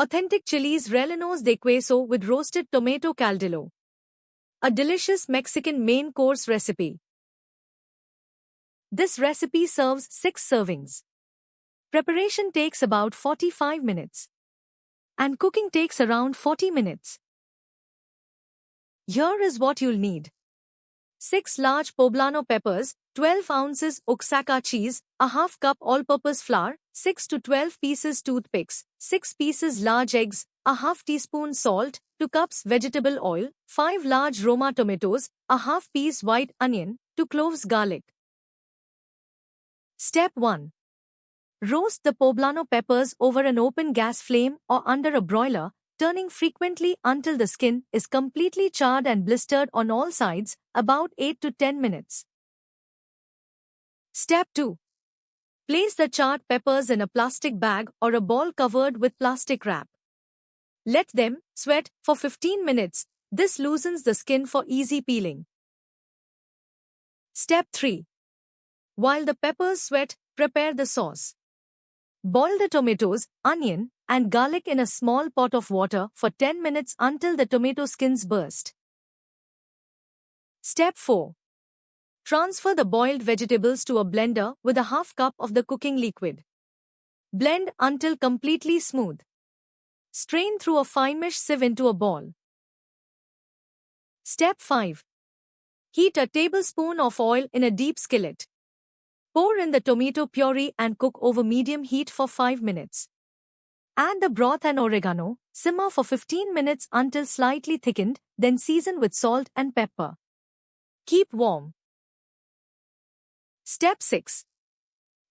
Authentic chilies rellenos de queso with roasted tomato caldillo. A delicious Mexican main course recipe. This recipe serves 6 servings. Preparation takes about 45 minutes. And cooking takes around 40 minutes. Here is what you'll need. 6 large poblano peppers, 12 ounces Oaxaca cheese, a half cup all-purpose flour, 6 to 12 pieces toothpicks, 6 pieces large eggs, a half teaspoon salt, 2 cups vegetable oil, 5 large Roma tomatoes, a half piece white onion, 2 cloves garlic. Step 1. Roast the poblano peppers over an open gas flame or under a broiler, turning frequently until the skin is completely charred and blistered on all sides, about 8 to 10 minutes. Step 2. Place the charred peppers in a plastic bag or a ball covered with plastic wrap. Let them sweat for 15 minutes. This loosens the skin for easy peeling. Step 3. While the peppers sweat, prepare the sauce. Boil the tomatoes, onion, and garlic in a small pot of water for 10 minutes until the tomato skins burst. Step 4. Transfer the boiled vegetables to a blender with a half cup of the cooking liquid. Blend until completely smooth. Strain through a fine mesh sieve into a ball. Step 5. Heat a tablespoon of oil in a deep skillet. Pour in the tomato puree and cook over medium heat for 5 minutes. Add the broth and oregano, simmer for 15 minutes until slightly thickened, then season with salt and pepper. Keep warm. Step 6.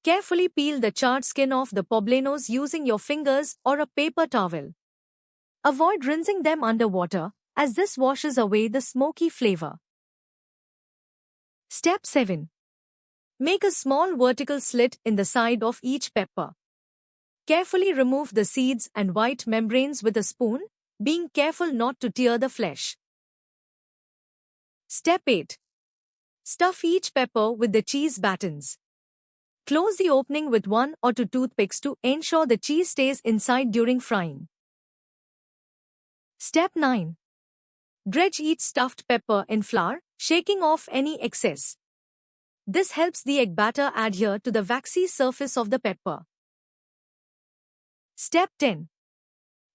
Carefully peel the charred skin off the poblanos using your fingers or a paper towel. Avoid rinsing them under water, as this washes away the smoky flavor. Step 7. Make a small vertical slit in the side of each pepper. Carefully remove the seeds and white membranes with a spoon, being careful not to tear the flesh. Step 8. Stuff each pepper with the cheese batons. Close the opening with 1 or 2 toothpicks to ensure the cheese stays inside during frying. Step 9. Dredge each stuffed pepper in flour, shaking off any excess. This helps the egg batter adhere to the waxy surface of the pepper. Step 10.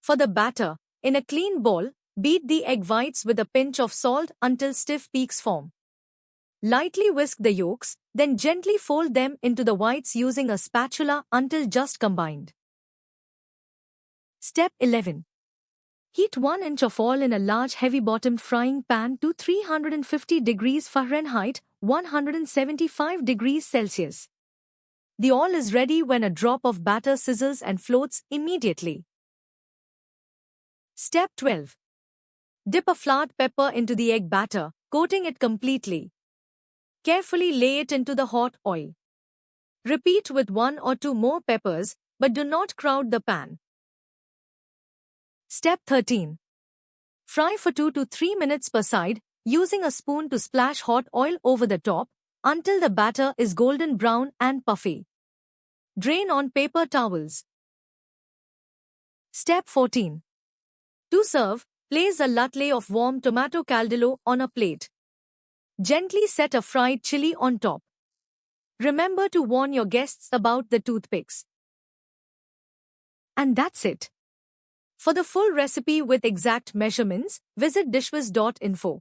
For the batter, in a clean bowl, beat the egg whites with a pinch of salt until stiff peaks form. Lightly whisk the yolks, then gently fold them into the whites using a spatula until just combined. Step 11. Heat 1 inch of oil in a large heavy-bottomed frying pan to 350 degrees Fahrenheit, 175 degrees Celsius. The oil is ready when a drop of batter sizzles and floats immediately. Step 12. Dip a floured pepper into the egg batter, coating it completely. Carefully lay it into the hot oil. Repeat with 1 or 2 more peppers, but do not crowd the pan. Step 13. Fry for 2 to 3 minutes per side, using a spoon to splash hot oil over the top, until the batter is golden brown and puffy. Drain on paper towels. Step 14. To serve, place a latte of warm tomato caldillo on a plate. Gently set a fried chili on top. Remember to warn your guests about the toothpicks. And that's it. For the full recipe with exact measurements, visit dishwiz.info.